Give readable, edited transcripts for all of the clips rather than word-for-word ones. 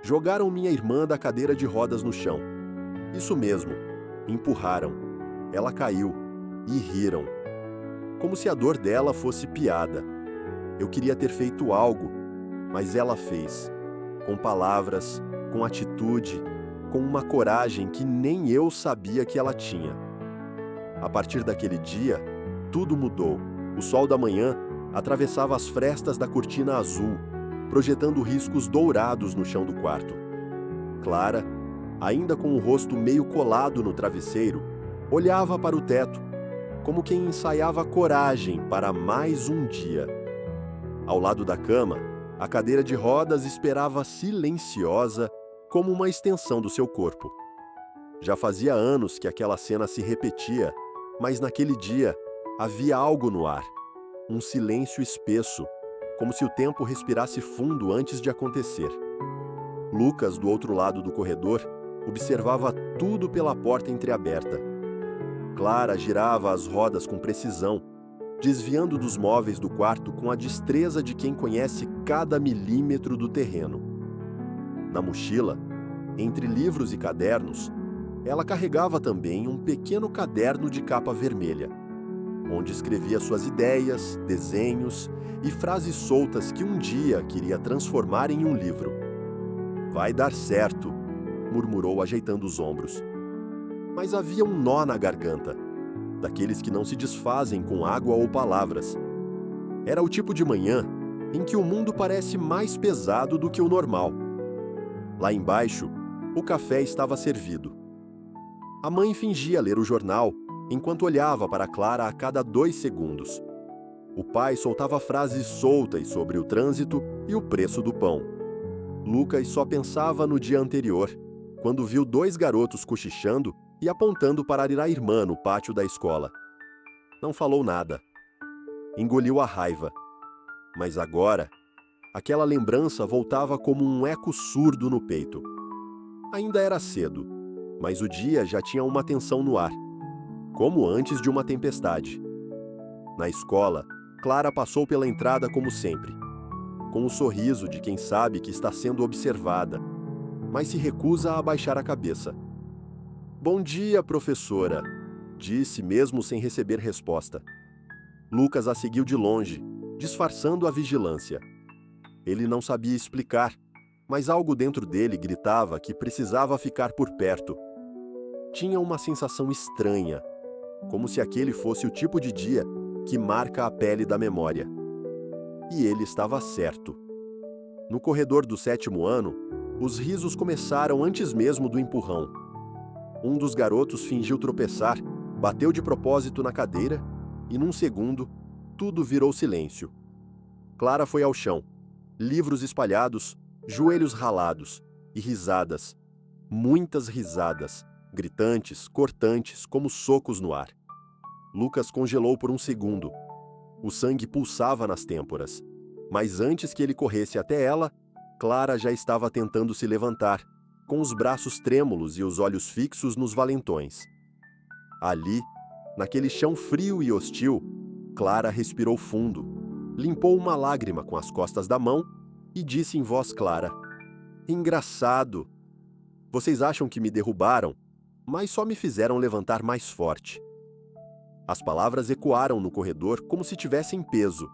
Jogaram minha irmã da cadeira de rodas no chão. Isso mesmo, empurraram. Ela caiu e riram, como se a dor dela fosse piada. Eu queria ter feito algo, mas ela fez, com palavras, com atitude, com uma coragem que nem eu sabia que ela tinha. A partir daquele dia, tudo mudou. O sol da manhã atravessava as frestas da cortina azul, projetando riscos dourados no chão do quarto. Clara, ainda com o rosto meio colado no travesseiro, olhava para o teto, como quem ensaiava coragem para mais um dia. Ao lado da cama, a cadeira de rodas esperava silenciosa, como uma extensão do seu corpo. Já fazia anos que aquela cena se repetia, mas naquele dia havia algo no ar, um silêncio espesso, como se o tempo respirasse fundo antes de acontecer. Lucas, do outro lado do corredor, observava tudo pela porta entreaberta. Clara girava as rodas com precisão, desviando dos móveis do quarto com a destreza de quem conhece cada milímetro do terreno. Na mochila, entre livros e cadernos, ela carregava também um pequeno caderno de capa vermelha, onde escrevia suas ideias, desenhos e frases soltas que um dia queria transformar em um livro. "Vai dar certo", murmurou ajeitando os ombros. Mas havia um nó na garganta, daqueles que não se desfazem com água ou palavras. Era o tipo de manhã em que o mundo parece mais pesado do que o normal. Lá embaixo, o café estava servido. A mãe fingia ler o jornal, enquanto olhava para Clara a cada 2 segundos. O pai soltava frases soltas sobre o trânsito e o preço do pão. Lucas só pensava no dia anterior, quando viu 2 garotos cochichando e apontando para ir à irmã no pátio da escola. Não falou nada. Engoliu a raiva. Mas agora, aquela lembrança voltava como um eco surdo no peito. Ainda era cedo, mas o dia já tinha uma tensão no ar, como antes de uma tempestade. Na escola, Clara passou pela entrada como sempre, com o sorriso de quem sabe que está sendo observada, mas se recusa a abaixar a cabeça. "Bom dia, professora", disse mesmo sem receber resposta. Lucas a seguiu de longe, disfarçando a vigilância. Ele não sabia explicar, mas algo dentro dele gritava que precisava ficar por perto. Tinha uma sensação estranha, como se aquele fosse o tipo de dia que marca a pele da memória. E ele estava certo. No corredor do 7º ano, os risos começaram antes mesmo do empurrão. Um dos garotos fingiu tropeçar, bateu de propósito na cadeira e, num segundo, tudo virou silêncio. Clara foi ao chão, livros espalhados, joelhos ralados e risadas. Muitas risadas, gritantes, cortantes, como socos no ar. Lucas congelou por um segundo. O sangue pulsava nas têmporas. Mas antes que ele corresse até ela, Clara já estava tentando se levantar, com os braços trêmulos e os olhos fixos nos valentões. Ali, naquele chão frio e hostil, Clara respirou fundo, limpou uma lágrima com as costas da mão e disse em voz clara: "Engraçado. Vocês acham que me derrubaram, mas só me fizeram levantar mais forte." As palavras ecoaram no corredor como se tivessem peso.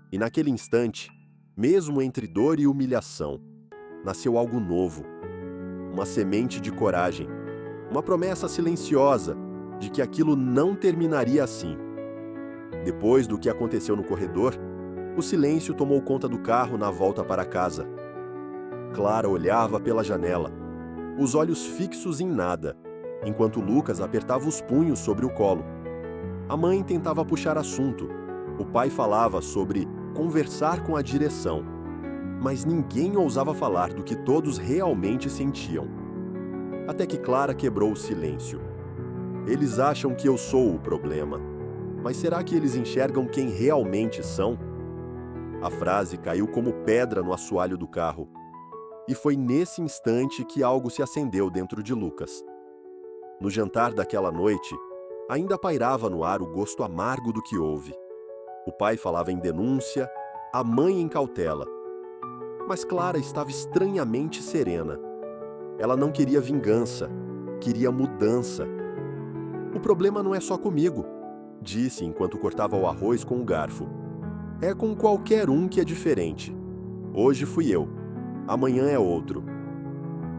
E naquele instante, mesmo entre dor e humilhação, nasceu algo novo. Uma semente de coragem, uma promessa silenciosa de que aquilo não terminaria assim. Depois do que aconteceu no corredor, o silêncio tomou conta do carro na volta para casa. Clara olhava pela janela, os olhos fixos em nada, enquanto Lucas apertava os punhos sobre o colo. A mãe tentava puxar assunto. O pai falava sobre conversar com a direção, mas ninguém ousava falar do que todos realmente sentiam. Até que Clara quebrou o silêncio. "Eles acham que eu sou o problema, mas será que eles enxergam quem realmente são?" A frase caiu como pedra no assoalho do carro. E foi nesse instante que algo se acendeu dentro de Lucas. No jantar daquela noite, ainda pairava no ar o gosto amargo do que houve. O pai falava em denúncia, a mãe em cautela. Mas Clara estava estranhamente serena. Ela não queria vingança, queria mudança. "O problema não é só comigo", disse enquanto cortava o arroz com um garfo. "É com qualquer um que é diferente. Hoje fui eu, amanhã é outro."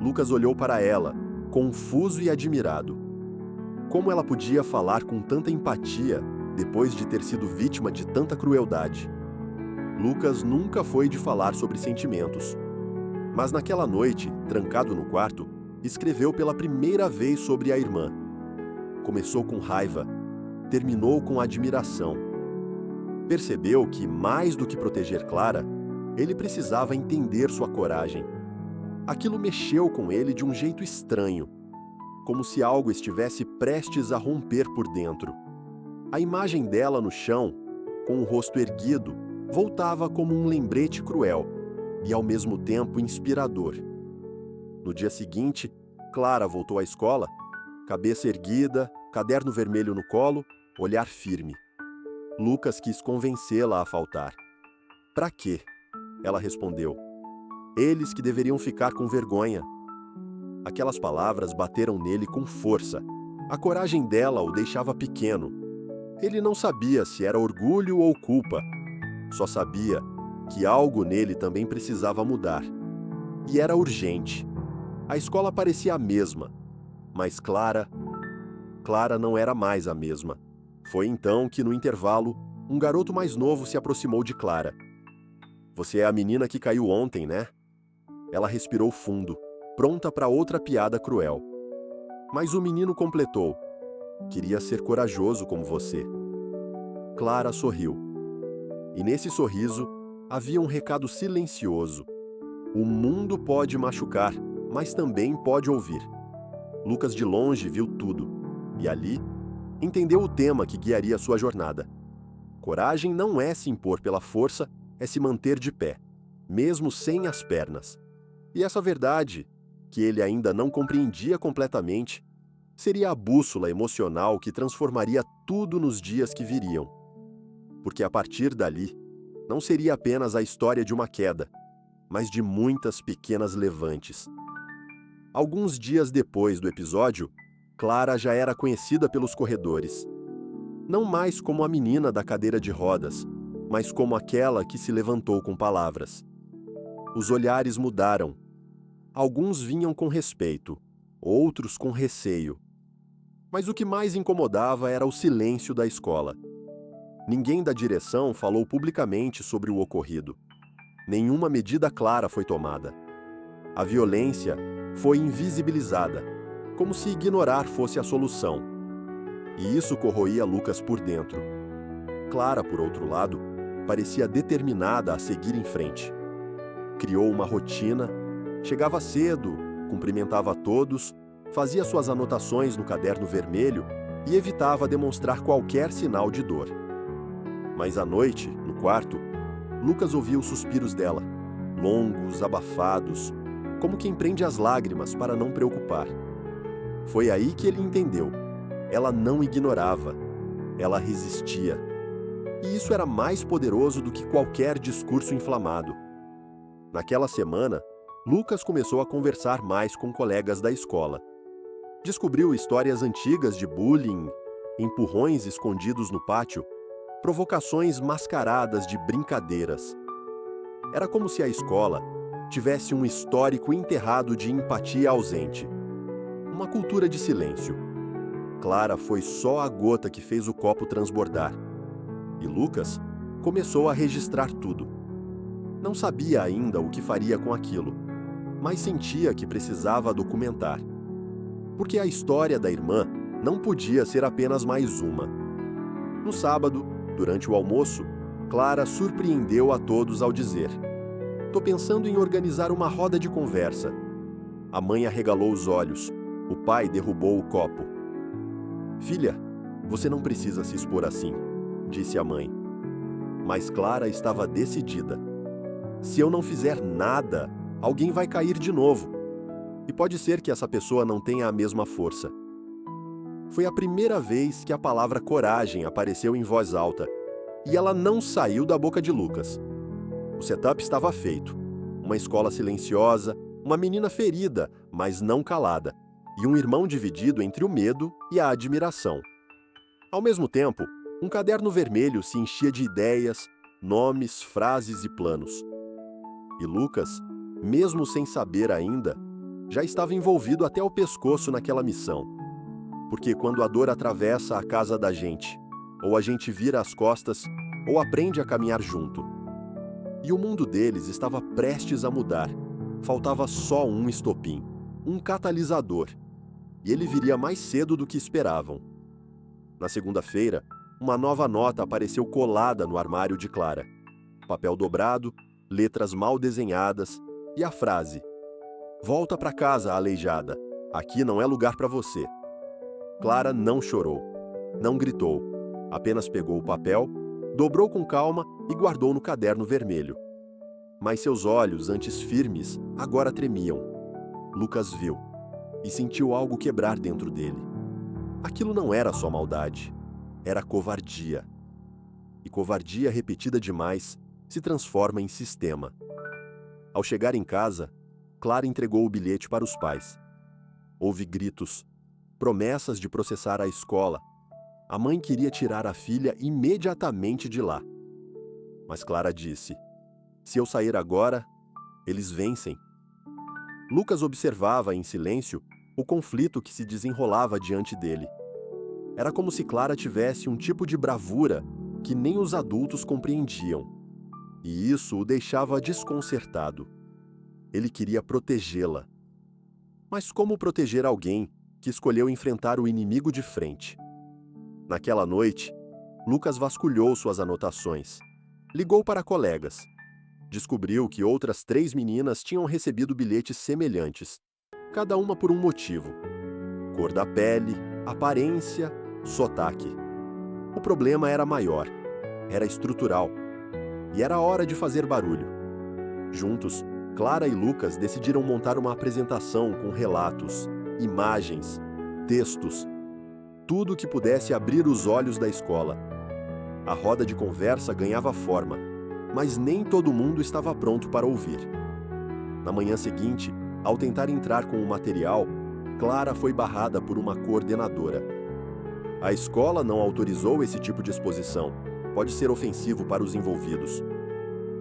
Lucas olhou para ela, confuso e admirado. Como ela podia falar com tanta empatia depois de ter sido vítima de tanta crueldade? Lucas nunca foi de falar sobre sentimentos. Mas naquela noite, trancado no quarto, escreveu pela primeira vez sobre a irmã. Começou com raiva, terminou com admiração. Percebeu que, mais do que proteger Clara, ele precisava entender sua coragem. Aquilo mexeu com ele de um jeito estranho, como se algo estivesse prestes a romper por dentro. A imagem dela no chão, com o rosto erguido, voltava como um lembrete cruel e ao mesmo tempo inspirador. No dia seguinte, Clara voltou à escola, cabeça erguida, caderno vermelho no colo, olhar firme. Lucas quis convencê-la a faltar. "Pra quê?" ela respondeu. "Eles que deveriam ficar com vergonha." Aquelas palavras bateram nele com força. A coragem dela o deixava pequeno. Ele não sabia se era orgulho ou culpa. Só sabia que algo nele também precisava mudar. E era urgente. A escola parecia a mesma, mas Clara não era mais a mesma. Foi então que, no intervalo, um garoto mais novo se aproximou de Clara. "Você é a menina que caiu ontem, né?" Ela respirou fundo, pronta para outra piada cruel. Mas o menino completou: "Queria ser corajoso como você." Clara sorriu. E nesse sorriso havia um recado silencioso. O mundo pode machucar, mas também pode ouvir. Lucas de longe viu tudo, e ali entendeu o tema que guiaria sua jornada. Coragem não é se impor pela força, é se manter de pé, mesmo sem as pernas. E essa verdade, que ele ainda não compreendia completamente, seria a bússola emocional que transformaria tudo nos dias que viriam. Porque a partir dali, não seria apenas a história de uma queda, mas de muitas pequenas levantes. Alguns dias depois do episódio, Clara já era conhecida pelos corredores. Não mais como a menina da cadeira de rodas, mas como aquela que se levantou com palavras. Os olhares mudaram. Alguns vinham com respeito, outros com receio. Mas o que mais incomodava era o silêncio da escola. Ninguém da direção falou publicamente sobre o ocorrido. Nenhuma medida clara foi tomada. A violência foi invisibilizada, como se ignorar fosse a solução. E isso corroía Lucas por dentro. Clara, por outro lado, parecia determinada a seguir em frente. Criou uma rotina, chegava cedo, cumprimentava a todos, fazia suas anotações no caderno vermelho e evitava demonstrar qualquer sinal de dor. Mas à noite, no quarto, Lucas ouvia os suspiros dela, longos, abafados, como quem prende as lágrimas para não preocupar. Foi aí que ele entendeu. Ela não ignorava, ela resistia. E isso era mais poderoso do que qualquer discurso inflamado. Naquela semana, Lucas começou a conversar mais com colegas da escola. Descobriu histórias antigas de bullying, empurrões escondidos no pátio, provocações mascaradas de brincadeiras. Era como se a escola tivesse um histórico enterrado de empatia ausente. Uma cultura de silêncio. Clara foi só a gota que fez o copo transbordar. E Lucas começou a registrar tudo. Não sabia ainda o que faria com aquilo, mas sentia que precisava documentar. Porque a história da irmã não podia ser apenas mais uma. No sábado, durante o almoço, Clara surpreendeu a todos ao dizer: "Tô pensando em organizar uma roda de conversa." A mãe arregalou os olhos. O pai derrubou o copo. "Filha, você não precisa se expor assim", disse a mãe. Mas Clara estava decidida. "Se eu não fizer nada, alguém vai cair de novo. E pode ser que essa pessoa não tenha a mesma força." Foi a primeira vez que a palavra coragem apareceu em voz alta, e ela não saiu da boca de Lucas. O setup estava feito. uma escola silenciosa, uma menina ferida, mas não calada, e um irmão dividido entre o medo e a admiração. Ao mesmo tempo, um caderno vermelho se enchia de ideias, nomes, frases e planos. E Lucas, mesmo sem saber ainda, já estava envolvido até o pescoço naquela missão. Porque quando a dor atravessa a casa da gente, ou a gente vira as costas, ou aprende a caminhar junto. E o mundo deles estava prestes a mudar. Faltava só um estopim, um catalisador. E ele viria mais cedo do que esperavam. Na segunda-feira, uma nova nota apareceu colada no armário de Clara. Papel dobrado, letras mal desenhadas e a frase: "Volta para casa, aleijada. Aqui não é lugar para você." Clara não chorou, não gritou, apenas pegou o papel, dobrou com calma e guardou no caderno vermelho. Mas seus olhos, antes firmes, agora tremiam. Lucas viu e sentiu algo quebrar dentro dele. Aquilo não era só maldade, era covardia. E covardia repetida demais se transforma em sistema. Ao chegar em casa, Clara entregou o bilhete para os pais. Houve gritos, promessas de processar a escola. A mãe queria tirar a filha imediatamente de lá. Mas Clara disse: "Se eu sair agora, eles vencem." Lucas observava em silêncio o conflito que se desenrolava diante dele. Era como se Clara tivesse um tipo de bravura que nem os adultos compreendiam. E isso o deixava desconcertado. Ele queria protegê-la. Mas como proteger alguém que escolheu enfrentar o inimigo de frente? Naquela noite, Lucas vasculhou suas anotações. Ligou para colegas. Descobriu que outras 3 meninas tinham recebido bilhetes semelhantes, cada uma por um motivo: cor da pele, aparência, sotaque. O problema era maior, era estrutural, e era hora de fazer barulho. Juntos, Clara e Lucas decidiram montar uma apresentação com relatos, imagens, textos, tudo que pudesse abrir os olhos da escola. A roda de conversa ganhava forma, mas nem todo mundo estava pronto para ouvir. Na manhã seguinte, ao tentar entrar com o material, Clara foi barrada por uma coordenadora. A escola não autorizou esse tipo de exposição. Pode ser ofensivo para os envolvidos.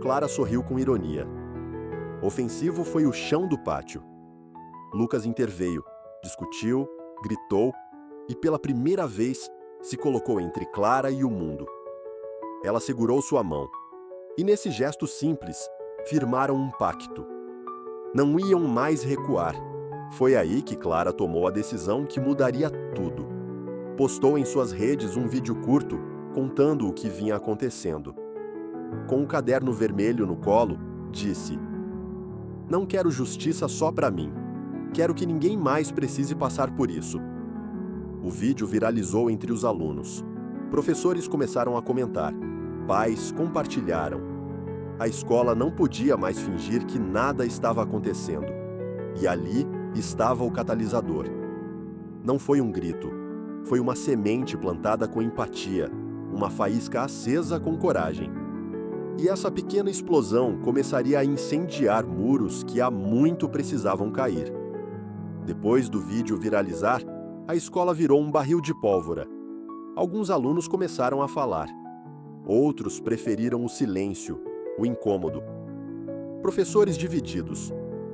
Clara sorriu com ironia. Ofensivo foi o chão do pátio. Lucas interveio, discutiu, gritou e pela primeira vez se colocou entre Clara e o mundo. Ela segurou sua mão. E nesse gesto simples, firmaram um pacto. Não iam mais recuar. Foi aí que Clara tomou a decisão que mudaria tudo. Postou em suas redes um vídeo curto contando o que vinha acontecendo. Com um caderno vermelho no colo, disse: "Não quero justiça só para mim. Quero que ninguém mais precise passar por isso." O vídeo viralizou entre os alunos. Professores começaram a comentar. Pais compartilharam. A escola não podia mais fingir que nada estava acontecendo. E ali estava o catalisador. Não foi um grito. Foi uma semente plantada com empatia, uma faísca acesa com coragem. E essa pequena explosão começaria a incendiar muros que há muito precisavam cair. Depois do vídeo viralizar, a escola virou um barril de pólvora. Alguns alunos começaram a falar. Outros preferiram o silêncio, o incômodo. Professores divididos.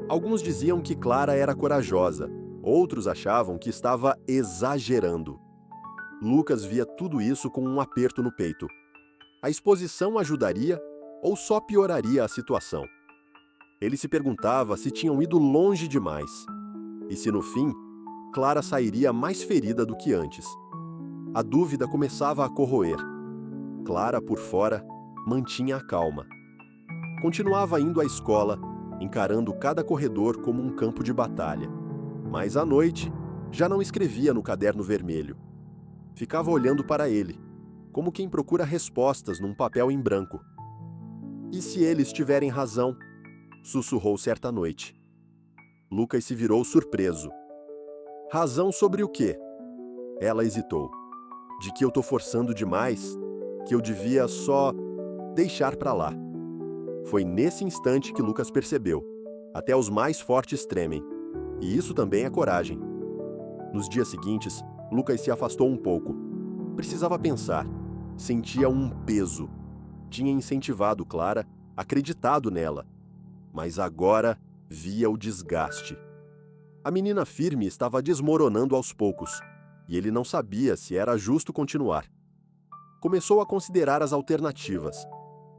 Alguns diziam que Clara era corajosa, outros achavam que estava exagerando. Lucas via tudo isso com um aperto no peito. A exposição ajudaria ou só pioraria a situação? Ele se perguntava se tinham ido longe demais. E se no fim, Clara sairia mais ferida do que antes. A dúvida começava a corroer. Clara, por fora, mantinha a calma. Continuava indo à escola, encarando cada corredor como um campo de batalha. Mas à noite, já não escrevia no caderno vermelho. Ficava olhando para ele, como quem procura respostas num papel em branco. "E se eles tiverem razão?" sussurrou certa noite. Lucas se virou surpreso. "Razão sobre o quê?" Ela hesitou. "De que eu tô forçando demais? Que eu devia só deixar pra lá." Foi nesse instante que Lucas percebeu: até os mais fortes tremem. E isso também é coragem. Nos dias seguintes, Lucas se afastou um pouco. Precisava pensar. Sentia um peso. Tinha incentivado Clara, acreditado nela. Mas agora via o desgaste. A menina firme estava desmoronando aos poucos, e ele não sabia se era justo continuar. Começou a considerar as alternativas.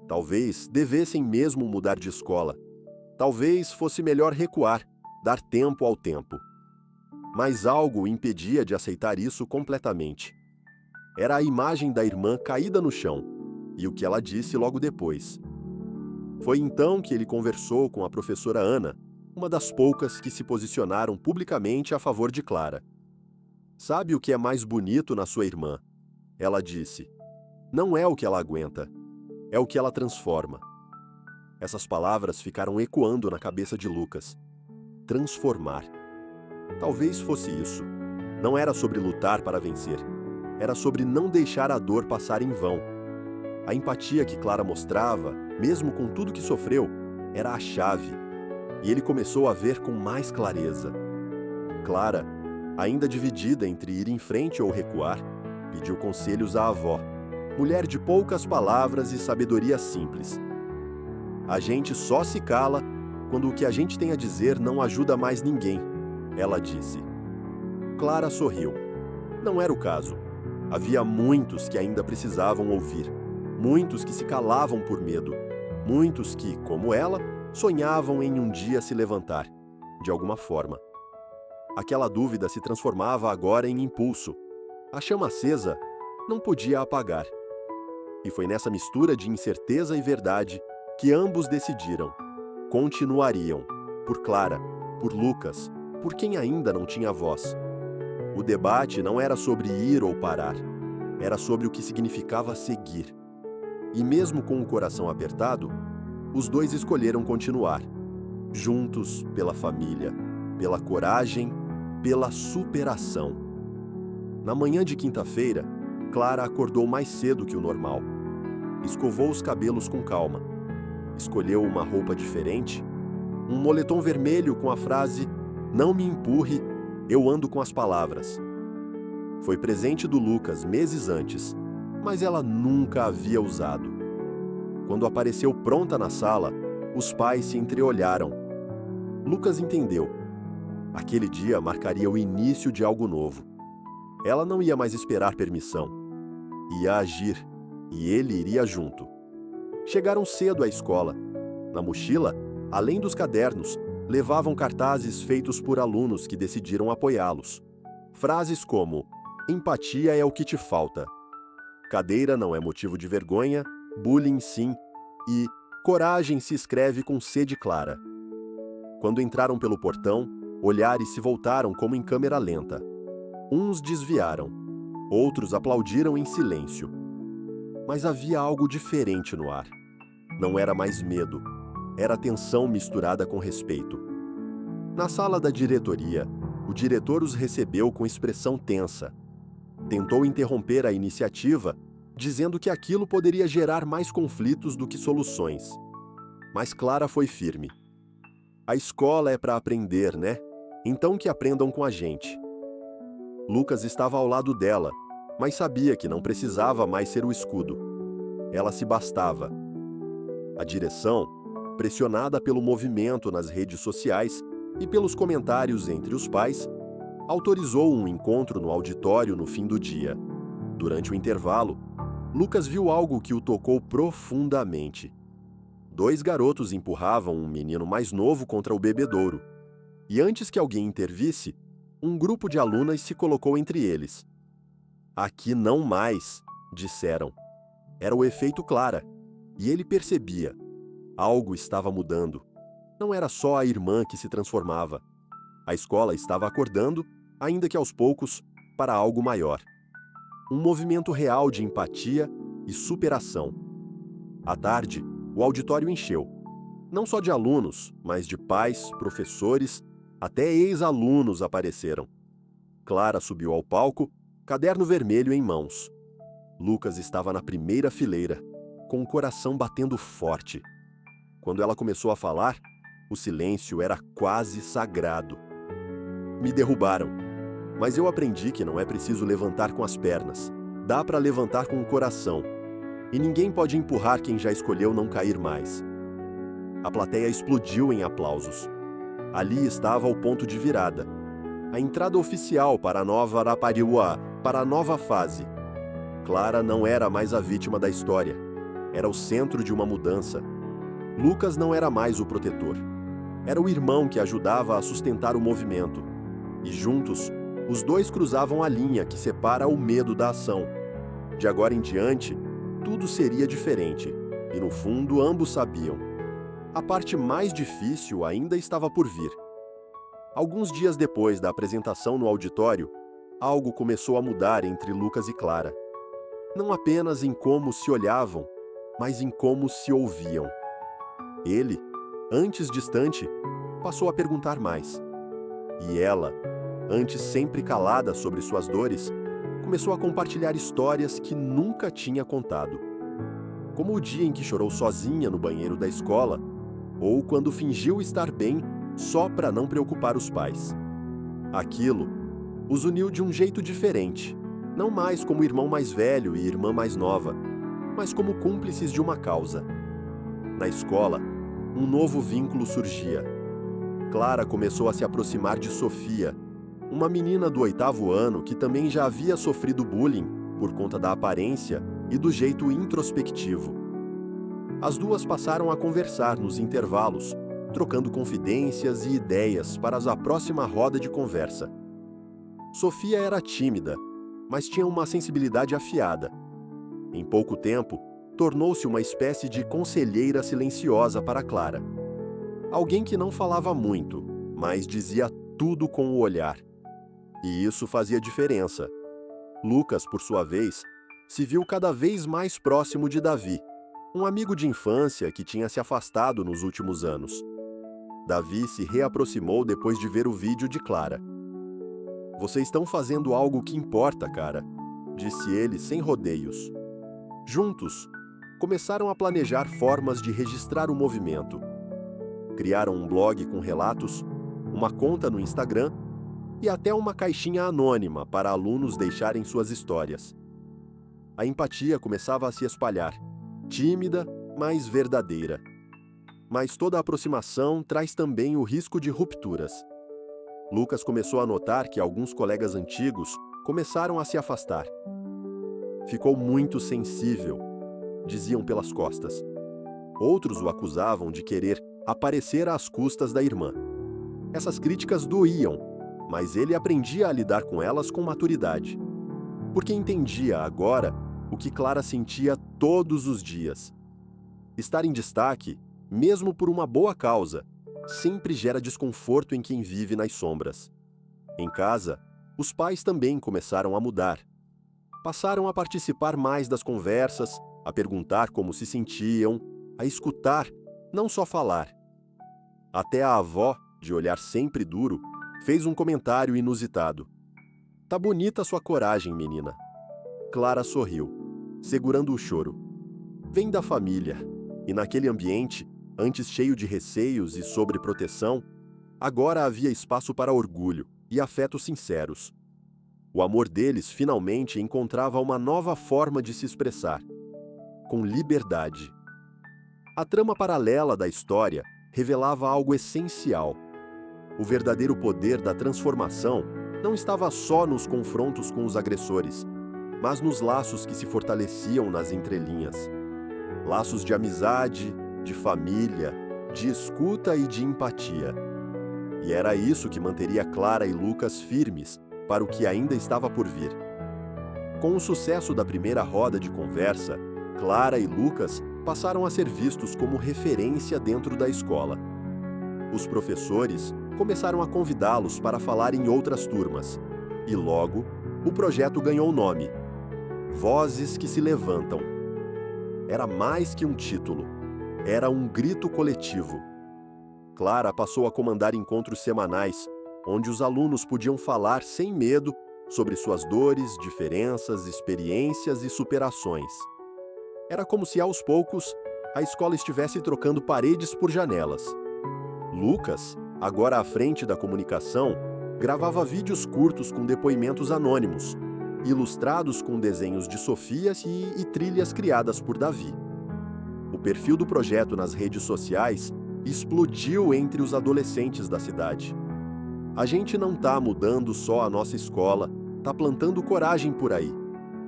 Talvez devessem mesmo mudar de escola. Talvez fosse melhor recuar, dar tempo ao tempo. Mas algo o impedia de aceitar isso completamente. Era a imagem da irmã caída no chão, e o que ela disse logo depois. Foi então que ele conversou com a professora Ana, uma das poucas que se posicionaram publicamente a favor de Clara. Sabe o que é mais bonito na sua irmã? Ela disse. Não é o que ela aguenta, é o que ela transforma. Essas palavras ficaram ecoando na cabeça de Lucas. Transformar. Talvez fosse isso. Não era sobre lutar para vencer. Era sobre não deixar a dor passar em vão. A empatia que Clara mostrava, mesmo com tudo que sofreu, era a chave. E ele começou a ver com mais clareza. Clara, ainda dividida entre ir em frente ou recuar, pediu conselhos à avó, mulher de poucas palavras e sabedoria simples. A gente só se cala quando o que a gente tem a dizer não ajuda mais ninguém, ela disse. Clara sorriu. Não era o caso. Havia muitos que ainda precisavam ouvir, muitos que se calavam por medo, muitos que, como ela, sonhavam em um dia se levantar, de alguma forma. Aquela dúvida se transformava agora em impulso. A chama acesa não podia apagar. E foi nessa mistura de incerteza e verdade que ambos decidiram. Continuariam, por Clara, por Lucas, por quem ainda não tinha voz. O debate não era sobre ir ou parar, era sobre o que significava seguir. E mesmo com o coração apertado, os dois escolheram continuar, juntos pela família, pela coragem, pela superação. Na manhã de quinta-feira, Clara acordou mais cedo que o normal. Escovou os cabelos com calma. Escolheu uma roupa diferente, um moletom vermelho com a frase "Não me empurre, eu ando com as palavras". Foi presente do Lucas meses antes, mas ela nunca havia usado. Quando apareceu pronta na sala, os pais se entreolharam. Lucas entendeu. Aquele dia marcaria o início de algo novo. Ela não ia mais esperar permissão. Ia agir, e ele iria junto. Chegaram cedo à escola. Na mochila, além dos cadernos, levavam cartazes feitos por alunos que decidiram apoiá-los. Frases como: "Empatia é o que te falta", "Cadeira não é motivo de vergonha", "Bullying sim" e "Coragem se escreve com C de Clara". Quando entraram pelo portão, olhares se voltaram como em câmera lenta. Uns desviaram, outros aplaudiram em silêncio. Mas havia algo diferente no ar. Não era mais medo, era tensão misturada com respeito. Na sala da diretoria, o diretor os recebeu com expressão tensa. Tentou interromper a iniciativa, dizendo que aquilo poderia gerar mais conflitos do que soluções. Mas Clara foi firme. A escola é para aprender, né? Então que aprendam com a gente. Lucas estava ao lado dela, mas sabia que não precisava mais ser o escudo. Ela se bastava. A direção, pressionada pelo movimento nas redes sociais e pelos comentários entre os pais, autorizou um encontro no auditório no fim do dia. Durante o intervalo, Lucas viu algo que o tocou profundamente. 2 garotos empurravam um menino mais novo contra o bebedouro. E antes que alguém intervisse, um grupo de alunas se colocou entre eles. "Aqui não mais", disseram. Era o efeito Clara, e ele percebia. Algo estava mudando. Não era só a irmã que se transformava. A escola estava acordando, ainda que aos poucos, para algo maior. Um movimento real de empatia e superação. À tarde, o auditório encheu. Não só de alunos, mas de pais, professores, até ex-alunos apareceram. Clara subiu ao palco, caderno vermelho em mãos. Lucas estava na primeira fileira, com o coração batendo forte. Quando ela começou a falar, o silêncio era quase sagrado. Me derrubaram, mas eu aprendi que não é preciso levantar com as pernas. Dá para levantar com o coração. E ninguém pode empurrar quem já escolheu não cair mais. A plateia explodiu em aplausos. Ali estava o ponto de virada. A entrada oficial para a nova Arapariuá, para a nova fase. Clara não era mais a vítima da história. Era o centro de uma mudança. Lucas não era mais o protetor. Era o irmão que ajudava a sustentar o movimento. E juntos, os dois cruzavam a linha que separa o medo da ação. De agora em diante, tudo seria diferente. E no fundo, ambos sabiam. A parte mais difícil ainda estava por vir. Alguns dias depois da apresentação no auditório, algo começou a mudar entre Lucas e Clara. Não apenas em como se olhavam, mas em como se ouviam. Ele, antes distante, passou a perguntar mais. E ela, antes sempre calada sobre suas dores, começou a compartilhar histórias que nunca tinha contado. Como o dia em que chorou sozinha no banheiro da escola, ou quando fingiu estar bem só para não preocupar os pais. Aquilo os uniu de um jeito diferente, não mais como irmão mais velho e irmã mais nova, mas como cúmplices de uma causa. Na escola, um novo vínculo surgia. Clara começou a se aproximar de Sofia, uma menina do 8º ano que também já havia sofrido bullying por conta da aparência e do jeito introspectivo. As duas passaram a conversar nos intervalos, trocando confidências e ideias para a próxima roda de conversa. Sofia era tímida, mas tinha uma sensibilidade afiada. Em pouco tempo, tornou-se uma espécie de conselheira silenciosa para Clara. Alguém que não falava muito, mas dizia tudo com o olhar. E isso fazia diferença. Lucas, por sua vez, se viu cada vez mais próximo de Davi, um amigo de infância que tinha se afastado nos últimos anos. Davi se reaproximou depois de ver o vídeo de Clara. "Vocês estão fazendo algo que importa, cara", disse ele sem rodeios. Juntos, começaram a planejar formas de registrar o movimento. Criaram um blog com relatos, uma conta no Instagram e até uma caixinha anônima para alunos deixarem suas histórias. A empatia começava a se espalhar, tímida, mas verdadeira. Mas toda aproximação traz também o risco de rupturas. Lucas começou a notar que alguns colegas antigos começaram a se afastar. Ficou muito sensível, diziam pelas costas. Outros o acusavam de querer aparecer às custas da irmã. Essas críticas doíam, mas ele aprendia a lidar com elas com maturidade. Porque entendia agora o que Clara sentia todos os dias. Estar em destaque, mesmo por uma boa causa, sempre gera desconforto em quem vive nas sombras. Em casa, os pais também começaram a mudar. Passaram a participar mais das conversas, a perguntar como se sentiam, a escutar, não só falar. Até a avó, de olhar sempre duro, fez um comentário inusitado. "Tá bonita sua coragem, menina." Clara sorriu, segurando o choro. Vem da família, e naquele ambiente, antes cheio de receios e sobreproteção, agora havia espaço para orgulho e afetos sinceros. O amor deles finalmente encontrava uma nova forma de se expressar, com liberdade. A trama paralela da história revelava algo essencial. O verdadeiro poder da transformação não estava só nos confrontos com os agressores, mas nos laços que se fortaleciam nas entrelinhas. Laços de amizade, de família, de escuta e de empatia. E era isso que manteria Clara e Lucas firmes para o que ainda estava por vir. Com o sucesso da primeira roda de conversa, Clara e Lucas passaram a ser vistos como referência dentro da escola. Os professores começaram a convidá-los para falar em outras turmas, e logo o projeto ganhou nome: Vozes que se Levantam. Era mais que um título, era um grito coletivo. Clara passou a comandar encontros semanais, onde os alunos podiam falar sem medo sobre suas dores, diferenças, experiências e superações. Era como se aos poucos a escola estivesse trocando paredes por janelas. Lucas, agora à frente da comunicação, gravava vídeos curtos com depoimentos anônimos, ilustrados com desenhos de Sofia e trilhas criadas por Davi. O perfil do projeto nas redes sociais explodiu entre os adolescentes da cidade. A gente não tá mudando só a nossa escola, tá plantando coragem por aí,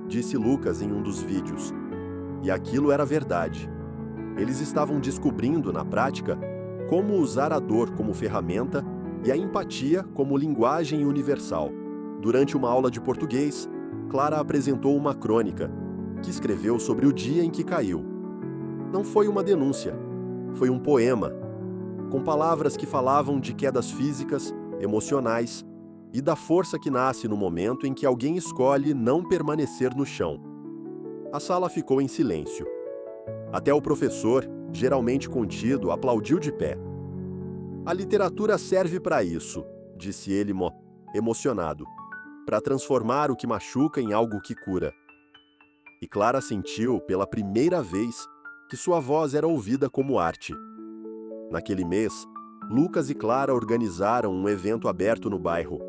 disse Lucas em um dos vídeos. E aquilo era verdade. Eles estavam descobrindo, na prática, como usar a dor como ferramenta e a empatia como linguagem universal. Durante uma aula de português, Clara apresentou uma crônica, que escreveu sobre o dia em que caiu. Não foi uma denúncia, foi um poema, com palavras que falavam de quedas físicas, emocionais e da força que nasce no momento em que alguém escolhe não permanecer no chão. A sala ficou em silêncio. Até o professor, geralmente contido, aplaudiu de pé. A literatura serve para isso, disse ele emocionado, para transformar o que machuca em algo que cura. E Clara sentiu, pela primeira vez, que sua voz era ouvida como arte. Naquele mês, Lucas e Clara organizaram um evento aberto no bairro.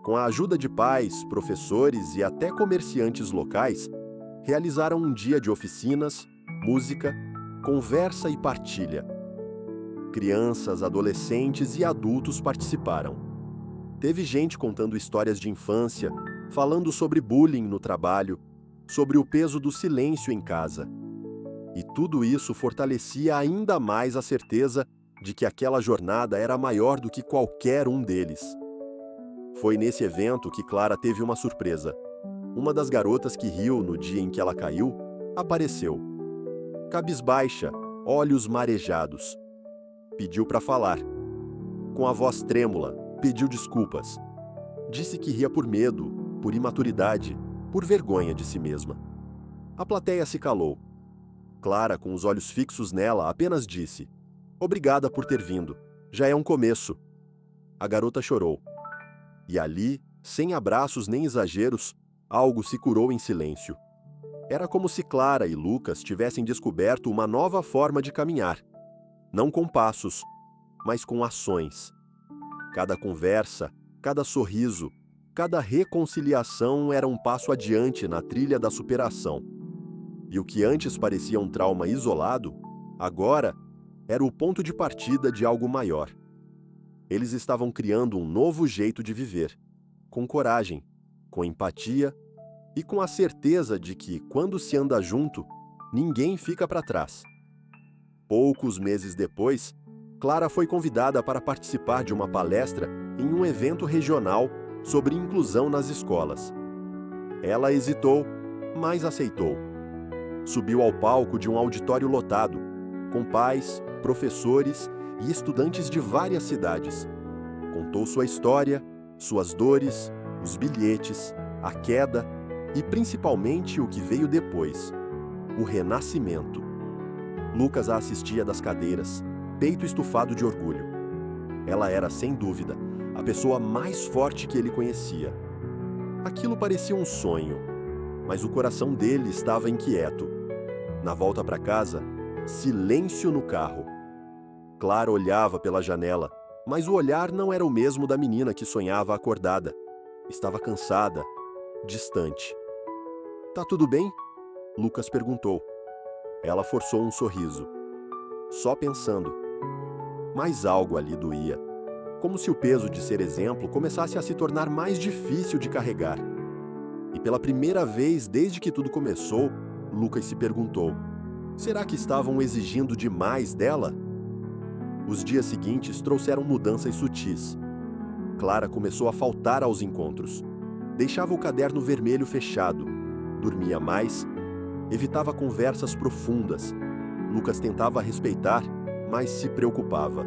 Com a ajuda de pais, professores e até comerciantes locais, realizaram um dia de oficinas, música, conversa e partilha. Crianças, adolescentes e adultos participaram. Teve gente contando histórias de infância, falando sobre bullying no trabalho, sobre o peso do silêncio em casa. E tudo isso fortalecia ainda mais a certeza de que aquela jornada era maior do que qualquer um deles. Foi nesse evento que Clara teve uma surpresa. Uma das garotas que riu no dia em que ela caiu, apareceu. Cabisbaixa, olhos marejados. Pediu para falar. Com a voz trêmula, pediu desculpas. Disse que ria por medo, por imaturidade, por vergonha de si mesma. A plateia se calou. Clara, com os olhos fixos nela, apenas disse: "Obrigada por ter vindo. Já é um começo." A garota chorou. E ali, sem abraços nem exageros, algo se curou em silêncio. Era como se Clara e Lucas tivessem descoberto uma nova forma de caminhar. Não com passos, mas com ações. Cada conversa, cada sorriso, cada reconciliação era um passo adiante na trilha da superação. E o que antes parecia um trauma isolado, agora era o ponto de partida de algo maior. Eles estavam criando um novo jeito de viver, com coragem, com empatia e com a certeza de que, quando se anda junto, ninguém fica para trás. Poucos meses depois, Clara foi convidada para participar de uma palestra em um evento regional sobre inclusão nas escolas. Ela hesitou, mas aceitou. Subiu ao palco de um auditório lotado, com pais, professores e estudantes de várias cidades. Contou sua história, suas dores, os bilhetes, a queda e principalmente o que veio depois, o renascimento. Lucas a assistia das cadeiras, peito estufado de orgulho. Ela era, sem dúvida, a pessoa mais forte que ele conhecia. Aquilo parecia um sonho, mas o coração dele estava inquieto. Na volta para casa, silêncio no carro. Clara olhava pela janela, mas o olhar não era o mesmo da menina que sonhava acordada. Estava cansada, distante. "Tá tudo bem?" Lucas perguntou. Ela forçou um sorriso. Só pensando. Mas algo ali doía. Como se o peso de ser exemplo começasse a se tornar mais difícil de carregar. E pela primeira vez desde que tudo começou, Lucas se perguntou: será que estavam exigindo demais dela? Os dias seguintes trouxeram mudanças sutis. Clara começou a faltar aos encontros. Deixava o caderno vermelho fechado. Dormia mais. Evitava conversas profundas. Lucas tentava respeitar, mas se preocupava.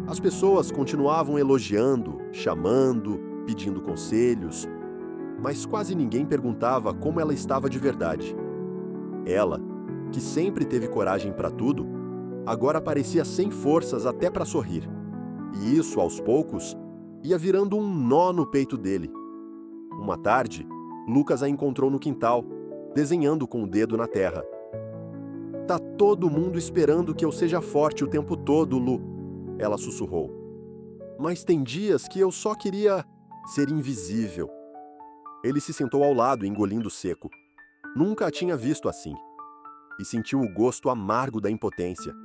As pessoas continuavam elogiando, chamando, pedindo conselhos, mas quase ninguém perguntava como ela estava de verdade. Ela, que sempre teve coragem para tudo, agora parecia sem forças até para sorrir. E isso, aos poucos, ia virando um nó no peito dele. Uma tarde, Lucas a encontrou no quintal, desenhando com o dedo na terra. Tá todo mundo esperando que eu seja forte o tempo todo, Lu, ela sussurrou. Mas tem dias que eu só queria ser invisível. Ele se sentou ao lado, engolindo seco. Nunca a tinha visto assim. E sentiu o gosto amargo da impotência.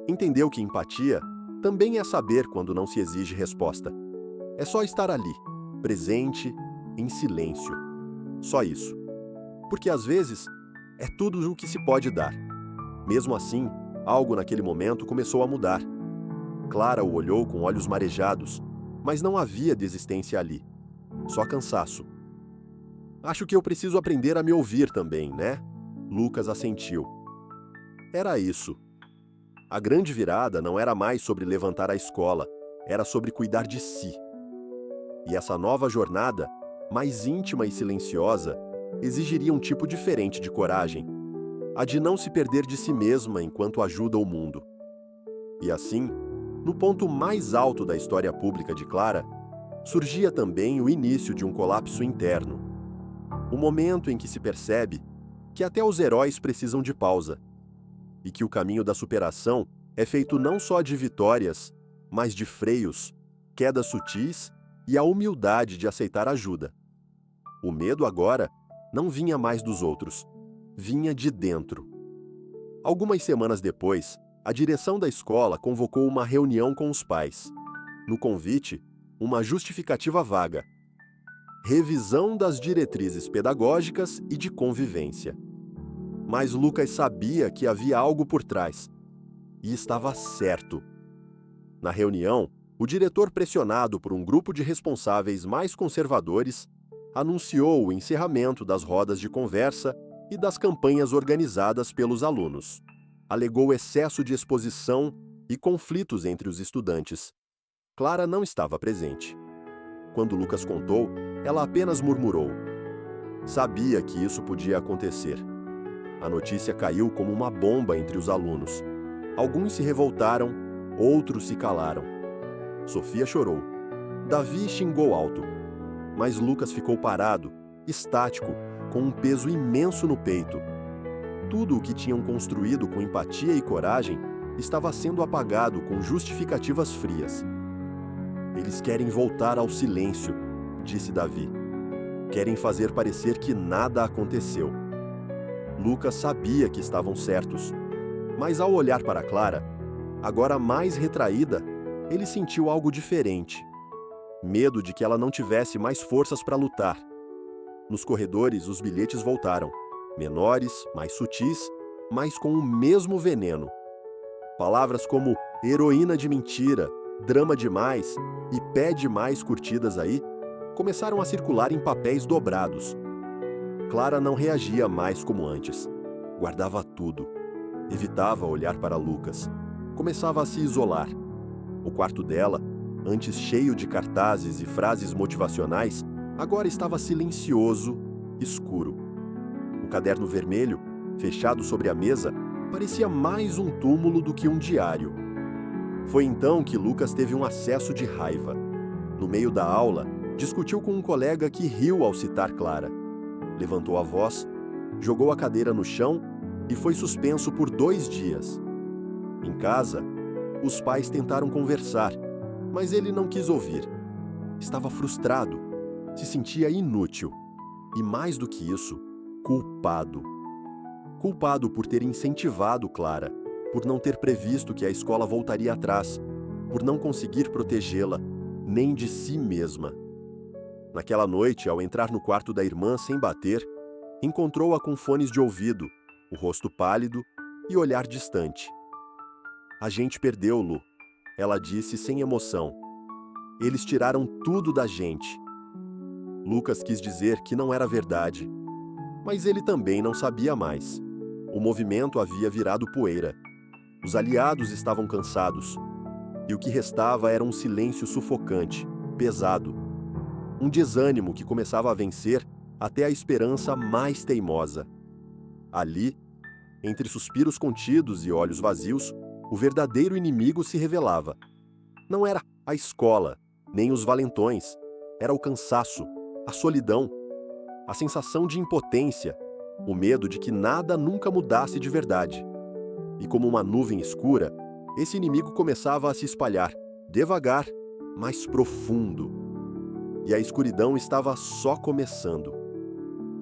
Entendeu que empatia também é saber quando não se exige resposta. É só estar ali, presente, em silêncio. Só isso. Porque às vezes é tudo o que se pode dar. Mesmo assim, algo naquele momento começou a mudar. Clara o olhou com olhos marejados, mas não havia desistência ali. Só cansaço. Acho que eu preciso aprender a me ouvir também, né? Lucas assentiu. Era isso. A grande virada não era mais sobre levantar a escola, era sobre cuidar de si. E essa nova jornada, mais íntima e silenciosa, exigiria um tipo diferente de coragem, a de não se perder de si mesma enquanto ajuda o mundo. E assim, no ponto mais alto da história pública de Clara, surgia também o início de um colapso interno. O momento em que se percebe que até os heróis precisam de pausa, e que o caminho da superação é feito não só de vitórias, mas de freios, quedas sutis e a humildade de aceitar ajuda. O medo agora não vinha mais dos outros, vinha de dentro. Algumas semanas depois, a direção da escola convocou uma reunião com os pais. No convite, uma justificativa vaga: revisão das diretrizes pedagógicas e de convivência. Mas Lucas sabia que havia algo por trás. E estava certo. Na reunião, o diretor, pressionado por um grupo de responsáveis mais conservadores, anunciou o encerramento das rodas de conversa e das campanhas organizadas pelos alunos. Alegou excesso de exposição e conflitos entre os estudantes. Clara não estava presente. Quando Lucas contou, ela apenas murmurou. Sabia que isso podia acontecer. A notícia caiu como uma bomba entre os alunos. Alguns se revoltaram, outros se calaram. Sofia chorou. Davi xingou alto. Mas Lucas ficou parado, estático, com um peso imenso no peito. Tudo o que tinham construído com empatia e coragem estava sendo apagado com justificativas frias. Eles querem voltar ao silêncio, disse Davi. Querem fazer parecer que nada aconteceu. Lucas sabia que estavam certos, mas ao olhar para Clara, agora mais retraída, ele sentiu algo diferente. Medo de que ela não tivesse mais forças para lutar. Nos corredores, os bilhetes voltaram, menores, mais sutis, mas com o mesmo veneno. Palavras como heroína de mentira, drama demais e pé demais curtidas aí começaram a circular em papéis dobrados. Clara não reagia mais como antes. Guardava tudo. Evitava olhar para Lucas. Começava a se isolar. O quarto dela, antes cheio de cartazes e frases motivacionais, agora estava silencioso, escuro. O caderno vermelho, fechado sobre a mesa, parecia mais um túmulo do que um diário. Foi então que Lucas teve um acesso de raiva. No meio da aula, discutiu com um colega que riu ao citar Clara. Levantou a voz, jogou a cadeira no chão e foi suspenso por 2 dias. Em casa, os pais tentaram conversar, mas ele não quis ouvir. Estava frustrado, se sentia inútil e, mais do que isso, culpado. Culpado por ter incentivado Clara, por não ter previsto que a escola voltaria atrás, por não conseguir protegê-la, nem de si mesma. Naquela noite, ao entrar no quarto da irmã sem bater, encontrou-a com fones de ouvido, o rosto pálido e olhar distante. A gente perdeu, Lu, ela disse sem emoção. Eles tiraram tudo da gente. Lucas quis dizer que não era verdade, mas ele também não sabia mais. O movimento havia virado poeira. Os aliados estavam cansados. E o que restava era um silêncio sufocante, pesado. Um desânimo que começava a vencer até a esperança mais teimosa. Ali, entre suspiros contidos e olhos vazios, o verdadeiro inimigo se revelava. Não era a escola, nem os valentões. Era o cansaço, a solidão, a sensação de impotência, o medo de que nada nunca mudasse de verdade. E como uma nuvem escura, esse inimigo começava a se espalhar, devagar, mas profundo. E a escuridão estava só começando.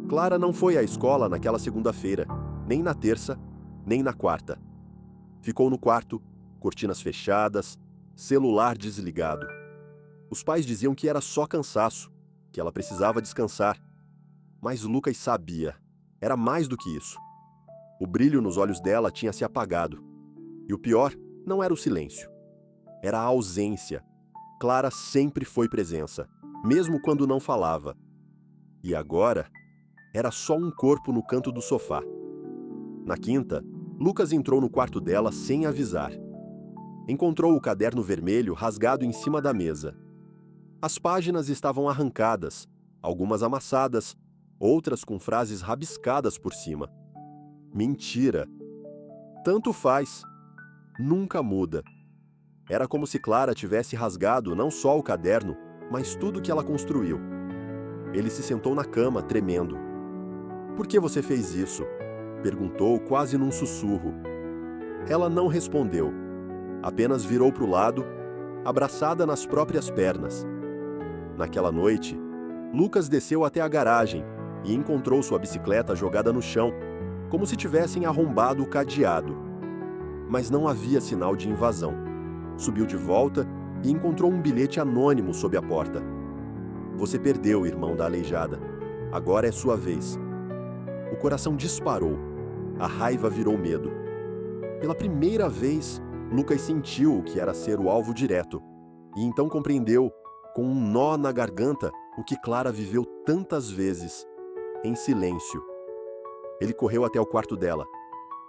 Clara não foi à escola naquela segunda-feira, nem na terça, nem na quarta. Ficou no quarto, cortinas fechadas, celular desligado. Os pais diziam que era só cansaço, que ela precisava descansar. Mas Lucas sabia, era mais do que isso. O brilho nos olhos dela tinha se apagado. E o pior não era o silêncio. Era a ausência. Clara sempre foi presença, mesmo quando não falava. E agora, era só um corpo no canto do sofá. Na quinta, Lucas entrou no quarto dela sem avisar. Encontrou o caderno vermelho rasgado em cima da mesa. As páginas estavam arrancadas, algumas amassadas, outras com frases rabiscadas por cima. Mentira! Tanto faz. Nunca muda. Era como se Clara tivesse rasgado não só o caderno, mas tudo que ela construiu. Ele se sentou na cama, tremendo. "Por que você fez isso?" perguntou quase num sussurro. Ela não respondeu, apenas virou para o lado, abraçada nas próprias pernas. Naquela noite, Lucas desceu até a garagem e encontrou sua bicicleta jogada no chão, como se tivessem arrombado o cadeado. Mas não havia sinal de invasão. Subiu de volta e encontrou um bilhete anônimo sob a porta. "Você perdeu, irmão da aleijada. Agora é sua vez." O coração disparou. A raiva virou medo. Pela primeira vez, Lucas sentiu o que era ser o alvo direto. E então compreendeu, com um nó na garganta, o que Clara viveu tantas vezes, em silêncio. Ele correu até o quarto dela.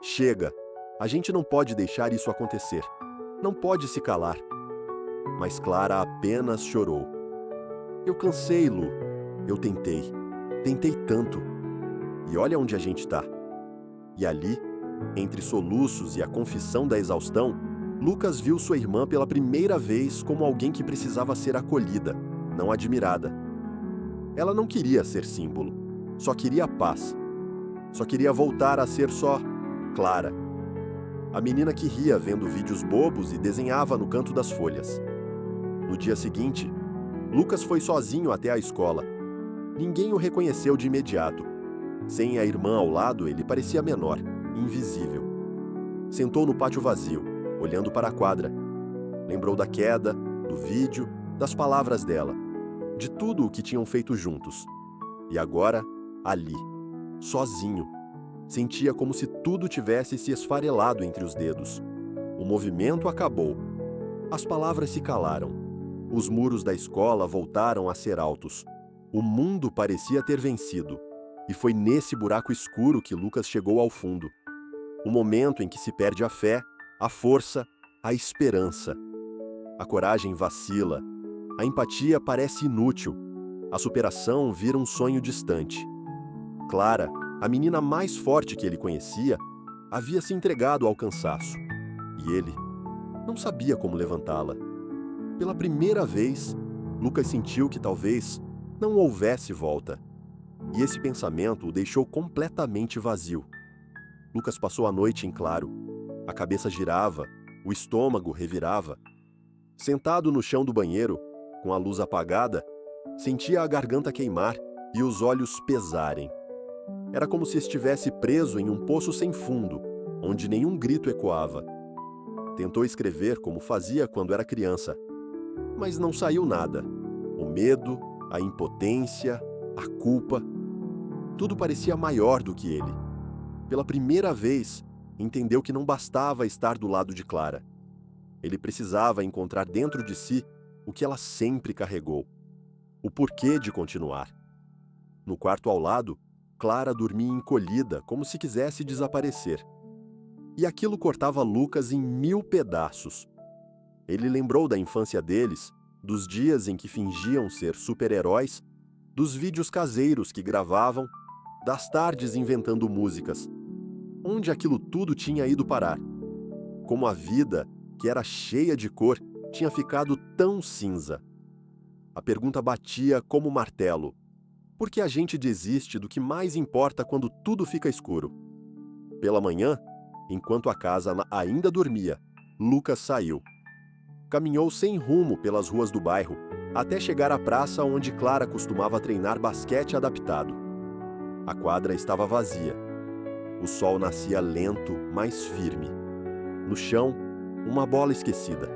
"Chega! A gente não pode deixar isso acontecer. Não pode se calar." Mas Clara apenas chorou. "Eu cansei, Lu. Eu tentei. Tentei tanto. E olha onde a gente tá." E ali, entre soluços e a confissão da exaustão, Lucas viu sua irmã pela primeira vez como alguém que precisava ser acolhida, não admirada. Ela não queria ser símbolo, só queria paz. Só queria voltar a ser só Clara. A menina que ria vendo vídeos bobos e desenhava no canto das folhas. No dia seguinte, Lucas foi sozinho até a escola. Ninguém o reconheceu de imediato. Sem a irmã ao lado, ele parecia menor, invisível. Sentou no pátio vazio, olhando para a quadra. Lembrou da queda, do vídeo, das palavras dela, de tudo o que tinham feito juntos. E agora, ali, sozinho, sentia como se tudo tivesse se esfarelado entre os dedos. O movimento acabou. As palavras se calaram. Os muros da escola voltaram a ser altos. O mundo parecia ter vencido. E foi nesse buraco escuro que Lucas chegou ao fundo. O momento em que se perde a fé, a força, a esperança. A coragem vacila. A empatia parece inútil. A superação vira um sonho distante. Clara, a menina mais forte que ele conhecia, havia se entregado ao cansaço. E ele não sabia como levantá-la. Pela primeira vez, Lucas sentiu que talvez não houvesse volta. E esse pensamento o deixou completamente vazio. Lucas passou a noite em claro. A cabeça girava, o estômago revirava. Sentado no chão do banheiro, com a luz apagada, sentia a garganta queimar e os olhos pesarem. Era como se estivesse preso em um poço sem fundo, onde nenhum grito ecoava. Tentou escrever como fazia quando era criança, mas não saiu nada. O medo, a impotência, a culpa, tudo parecia maior do que ele. Pela primeira vez, entendeu que não bastava estar do lado de Clara. Ele precisava encontrar dentro de si o que ela sempre carregou, o porquê de continuar. No quarto ao lado, Clara dormia encolhida, como se quisesse desaparecer. E aquilo cortava Lucas em 1000 pedaços. Ele lembrou da infância deles, dos dias em que fingiam ser super-heróis, dos vídeos caseiros que gravavam, das tardes inventando músicas. Onde aquilo tudo tinha ido parar? Como a vida, que era cheia de cor, tinha ficado tão cinza. A pergunta batia como martelo. Por que a gente desiste do que mais importa quando tudo fica escuro? Pela manhã, Enquanto a casa ainda dormia, Lucas saiu. Caminhou sem rumo pelas ruas do bairro, até chegar à praça onde Clara costumava treinar basquete adaptado. A quadra estava vazia. O sol nascia lento, mas firme. No chão, uma bola esquecida.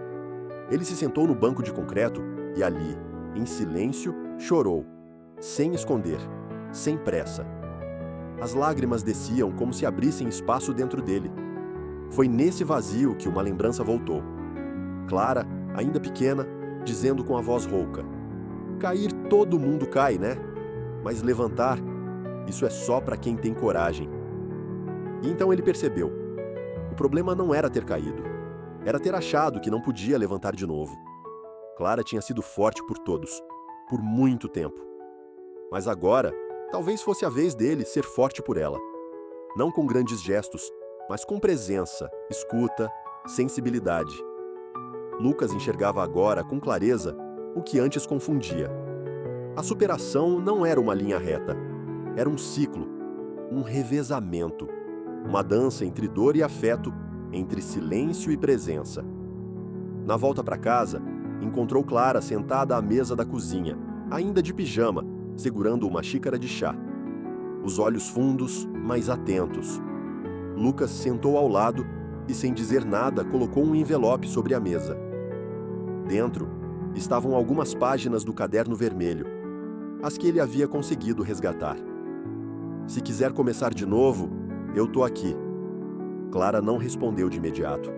Ele se sentou no banco de concreto e ali, em silêncio, chorou, sem esconder, sem pressa. As lágrimas desciam como se abrissem espaço dentro dele. Foi nesse vazio que uma lembrança voltou. Clara, ainda pequena, dizendo com a voz rouca: "Cair todo mundo cai, né? Mas levantar, isso é só para quem tem coragem." E então ele percebeu. O problema não era ter caído. Era ter achado que não podia levantar de novo. Clara tinha sido forte por todos, por muito tempo. Mas agora, talvez fosse a vez dele ser forte por ela. Não com grandes gestos, mas com presença, escuta, sensibilidade. Lucas enxergava agora com clareza o que antes confundia. A superação não era uma linha reta. Era um ciclo, um revezamento, uma dança entre dor e afeto, entre silêncio e presença. Na volta para casa, encontrou Clara sentada à mesa da cozinha, ainda de pijama, segurando uma xícara de chá. Os olhos fundos, mas atentos. Lucas sentou ao lado e, sem dizer nada, colocou um envelope sobre a mesa. Dentro estavam algumas páginas do caderno vermelho, as que ele havia conseguido resgatar. "Se quiser começar de novo, eu tô aqui." Clara não respondeu de imediato,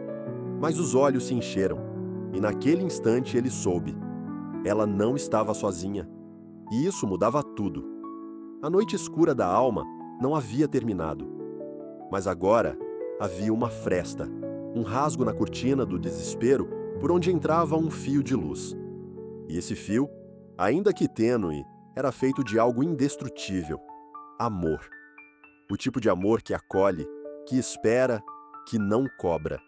mas os olhos se encheram, e naquele instante ele soube. Ela não estava sozinha, e isso mudava tudo. A noite escura da alma não havia terminado, mas agora havia uma fresta, um rasgo na cortina do desespero por onde entrava um fio de luz. E esse fio, ainda que tênue, era feito de algo indestrutível: amor. O tipo de amor que acolhe, que espera, que não cobra.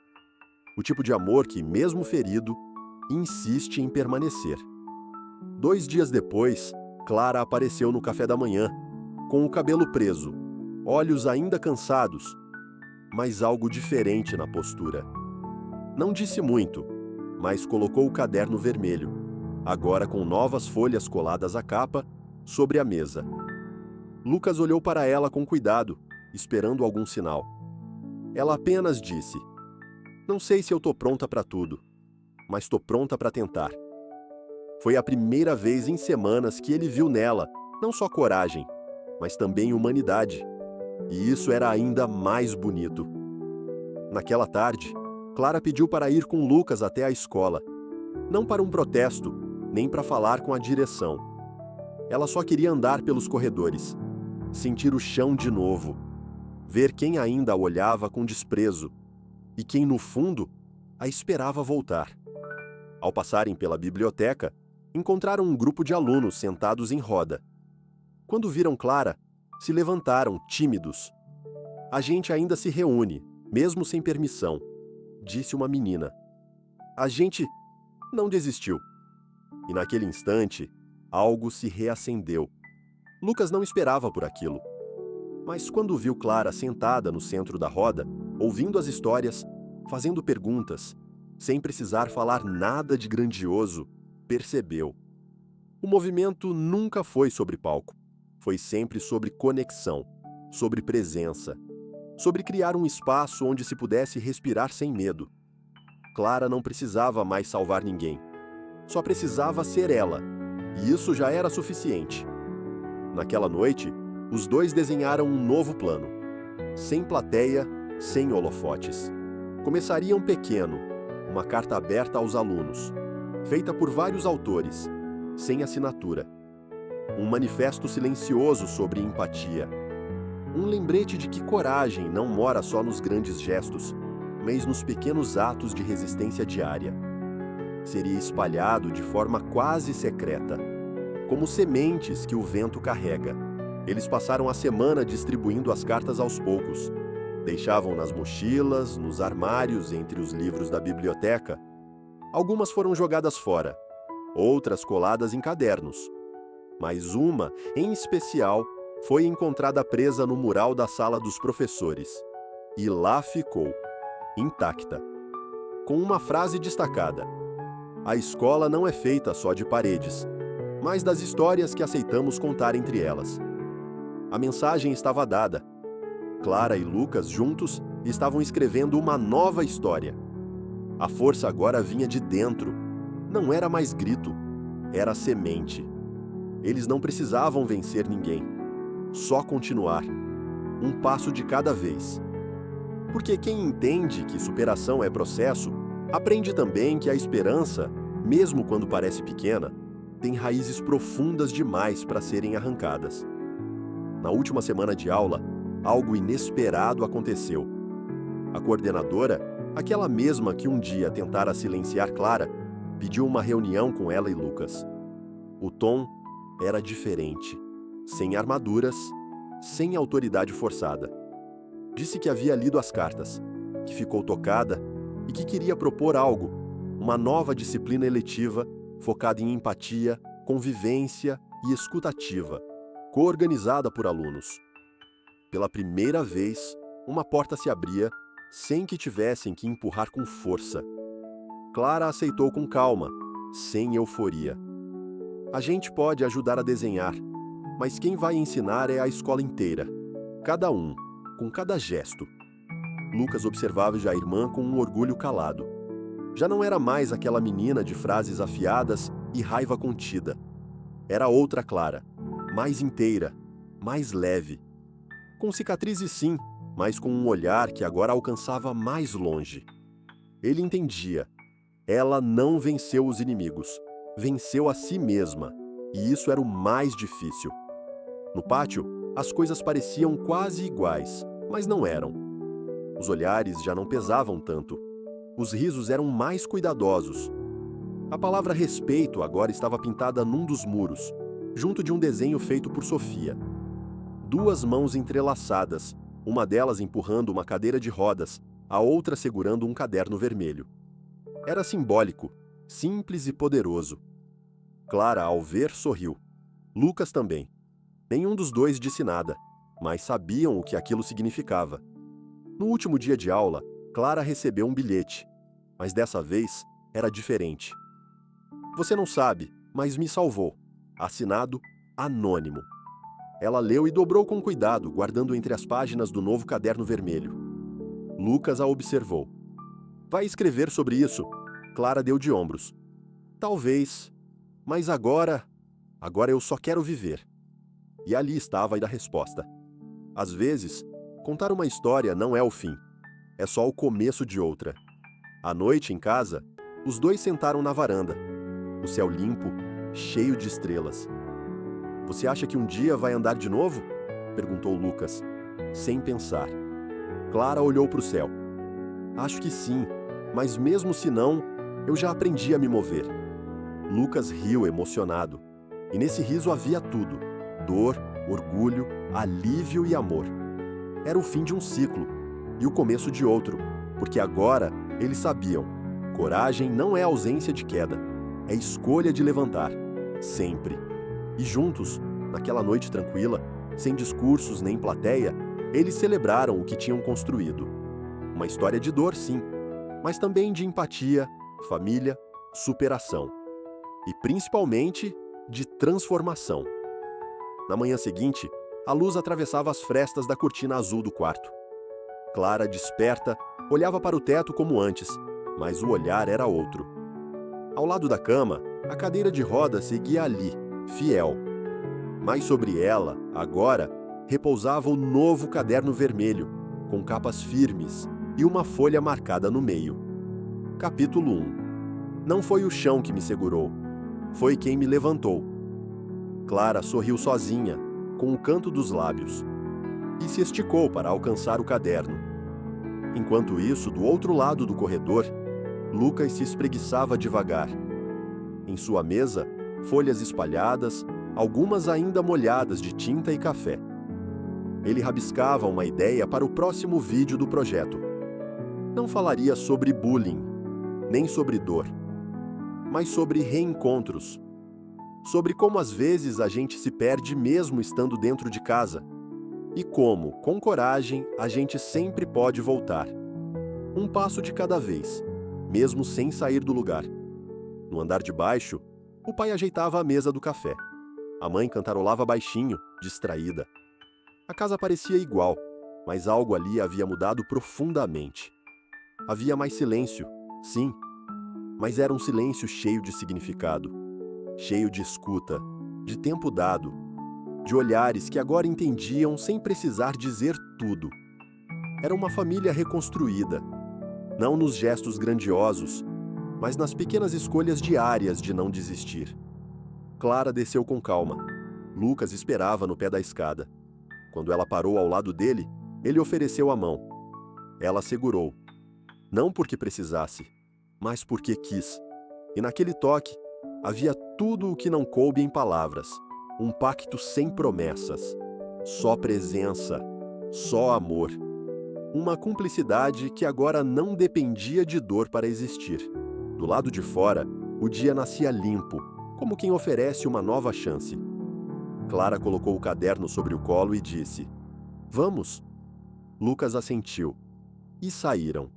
O tipo de amor que, mesmo ferido, insiste em permanecer. 2 dias depois, Clara apareceu no café da manhã, com o cabelo preso, olhos ainda cansados, mas algo diferente na postura. Não disse muito, mas colocou o caderno vermelho, agora com novas folhas coladas à capa, sobre a mesa. Lucas olhou para ela com cuidado, esperando algum sinal. Ela apenas disse: "Não sei se eu tô pronta para tudo, mas tô pronta para tentar." Foi a primeira vez em semanas que ele viu nela não só coragem, mas também humanidade. E isso era ainda mais bonito. Naquela tarde, Clara pediu para ir com Lucas até a escola. Não para um protesto, nem para falar com a direção. Ela só queria andar pelos corredores, sentir o chão de novo, ver quem ainda a olhava com desprezo e quem, no fundo, a esperava voltar. Ao passarem pela biblioteca, encontraram um grupo de alunos sentados em roda. Quando viram Clara, se levantaram, tímidos. "A gente ainda se reúne, mesmo sem permissão", disse uma menina. "A gente não desistiu." E naquele instante, algo se reacendeu. Lucas não esperava por aquilo. Mas quando viu Clara sentada no centro da roda, ouvindo as histórias, fazendo perguntas, sem precisar falar nada de grandioso, percebeu. O movimento nunca foi sobre palco. Foi sempre sobre conexão, sobre presença, sobre criar um espaço onde se pudesse respirar sem medo. Clara não precisava mais salvar ninguém. Só precisava ser ela, e isso já era suficiente. Naquela noite, os dois desenharam um novo plano. Sem plateia, sem holofotes. Começariam pequeno, uma carta aberta aos alunos, feita por vários autores, sem assinatura. Um manifesto silencioso sobre empatia. Um lembrete de que coragem não mora só nos grandes gestos, mas nos pequenos atos de resistência diária. Seria espalhado de forma quase secreta, como sementes que o vento carrega. Eles passaram a semana distribuindo as cartas aos poucos. Deixavam nas mochilas, nos armários, entre os livros da biblioteca. Algumas foram jogadas fora, outras coladas em cadernos. Mas uma, em especial, foi encontrada presa no mural da sala dos professores. E lá ficou, intacta, com uma frase destacada: a escola não é feita só de paredes, mas das histórias que aceitamos contar entre elas. A mensagem estava dada. Clara e Lucas, juntos, estavam escrevendo uma nova história. A força agora vinha de dentro. Não era mais grito, era semente. Eles não precisavam vencer ninguém, só continuar, um passo de cada vez. Porque quem entende que superação é processo, aprende também que a esperança, mesmo quando parece pequena, tem raízes profundas demais para serem arrancadas. Na última semana de aula, algo inesperado aconteceu. A coordenadora, aquela mesma que um dia tentara silenciar Clara, pediu uma reunião com ela e Lucas. O tom era diferente, sem armaduras, sem autoridade forçada. Disse que havia lido as cartas, que ficou tocada e que queria propor algo, uma nova disciplina eletiva focada em empatia, convivência e escutativa, coorganizada por alunos. Pela primeira vez, uma porta se abria sem que tivessem que empurrar com força. Clara aceitou com calma, sem euforia. A gente pode ajudar a desenhar, mas quem vai ensinar é a escola inteira. Cada um, com cada gesto. Lucas observava já a irmã com um orgulho calado. Já não era mais aquela menina de frases afiadas e raiva contida. Era outra Clara, mais inteira, mais leve. Com cicatrizes sim, mas com um olhar que agora alcançava mais longe. Ele entendia. Ela não venceu os inimigos, venceu a si mesma, e isso era o mais difícil. No pátio, as coisas pareciam quase iguais, mas não eram. Os olhares já não pesavam tanto. Os risos eram mais cuidadosos. A palavra respeito agora estava pintada num dos muros, junto de um desenho feito por Sofia. Duas mãos entrelaçadas, uma delas empurrando uma cadeira de rodas, a outra segurando um caderno vermelho. Era simbólico, simples e poderoso. Clara, ao ver, sorriu. Lucas também. Nenhum dos dois disse nada, mas sabiam o que aquilo significava. No último dia de aula, Clara recebeu um bilhete, mas dessa vez era diferente. Você não sabe, mas me salvou. Assinado Anônimo. Ela leu e dobrou com cuidado, guardando entre as páginas do novo caderno vermelho. Lucas a observou. Vai escrever sobre isso? Clara deu de ombros. Talvez, mas agora eu só quero viver. E ali estava a resposta. Às vezes, contar uma história não é o fim, é só o começo de outra. À noite, em casa, os dois sentaram na varanda. O céu limpo, cheio de estrelas. Você acha que um dia vai andar de novo? Perguntou Lucas, sem pensar. Clara olhou para o céu. Acho que sim, mas mesmo se não, eu já aprendi a me mover. Lucas riu emocionado. E nesse riso havia tudo: dor, orgulho, alívio e amor. Era o fim de um ciclo e o começo de outro, porque agora eles sabiam: coragem não é ausência de queda, é escolha de levantar, sempre. E juntos, naquela noite tranquila, sem discursos nem plateia, eles celebraram o que tinham construído. Uma história de dor, sim, mas também de empatia, família, superação. E principalmente de transformação. Na manhã seguinte, a luz atravessava as frestas da cortina azul do quarto. Clara, desperta, olhava para o teto como antes, mas o olhar era outro. Ao lado da cama, a cadeira de rodas seguia ali, fiel. Mas sobre ela, agora, repousava o novo caderno vermelho, com capas firmes e uma folha marcada no meio. Capítulo 1. Não foi o chão que me segurou, foi quem me levantou. Clara sorriu sozinha, com o canto dos lábios, e se esticou para alcançar o caderno. Enquanto isso, do outro lado do corredor, Lucas se espreguiçava devagar. Em sua mesa, folhas espalhadas, algumas ainda molhadas de tinta e café. Ele rabiscava uma ideia para o próximo vídeo do projeto. Não falaria sobre bullying, nem sobre dor, mas sobre reencontros. Sobre como às vezes a gente se perde mesmo estando dentro de casa. e como, com coragem, a gente sempre pode voltar. Um passo de cada vez, mesmo sem sair do lugar. No andar de baixo, o pai ajeitava a mesa do café. A mãe cantarolava baixinho, distraída. A casa parecia igual, mas algo ali havia mudado profundamente. Havia mais silêncio, sim, mas era um silêncio cheio de significado, cheio de escuta, de tempo dado, de olhares que agora entendiam sem precisar dizer tudo. Era uma família reconstruída, não nos gestos grandiosos, mas nas pequenas escolhas diárias de não desistir. Clara desceu com calma. Lucas esperava no pé da escada. Quando ela parou ao lado dele, ele ofereceu a mão. Ela segurou. Não porque precisasse, mas porque quis. E naquele toque, havia tudo o que não coube em palavras. Um pacto sem promessas. Só presença. Só amor. Uma cumplicidade que agora não dependia de dor para existir. Do lado de fora, o dia nascia limpo, como quem oferece uma nova chance. Clara colocou o caderno sobre o colo e disse: "Vamos." Lucas assentiu. E saíram.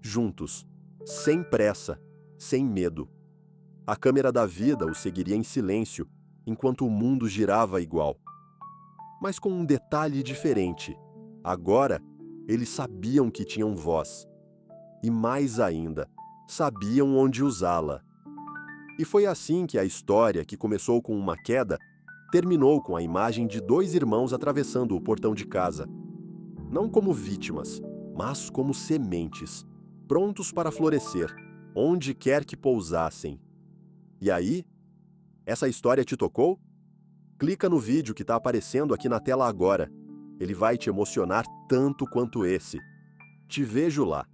Juntos. Sem pressa. Sem medo. A câmera da vida os seguiria em silêncio, enquanto o mundo girava igual. Mas com um detalhe diferente. Agora, eles sabiam que tinham voz. E mais ainda, sabiam onde usá-la. E foi assim que a história, que começou com uma queda, terminou com a imagem de dois irmãos atravessando o portão de casa. Não como vítimas, mas como sementes, prontos para florescer, onde quer que pousassem. E aí? Essa história te tocou? Clica no vídeo que está aparecendo aqui na tela agora. Ele vai te emocionar tanto quanto esse. Te vejo lá.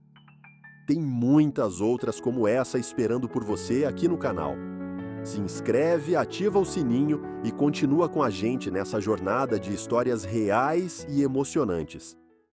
Tem muitas outras como essa esperando por você aqui no canal. Se inscreve, ativa o sininho e continua com a gente nessa jornada de histórias reais e emocionantes.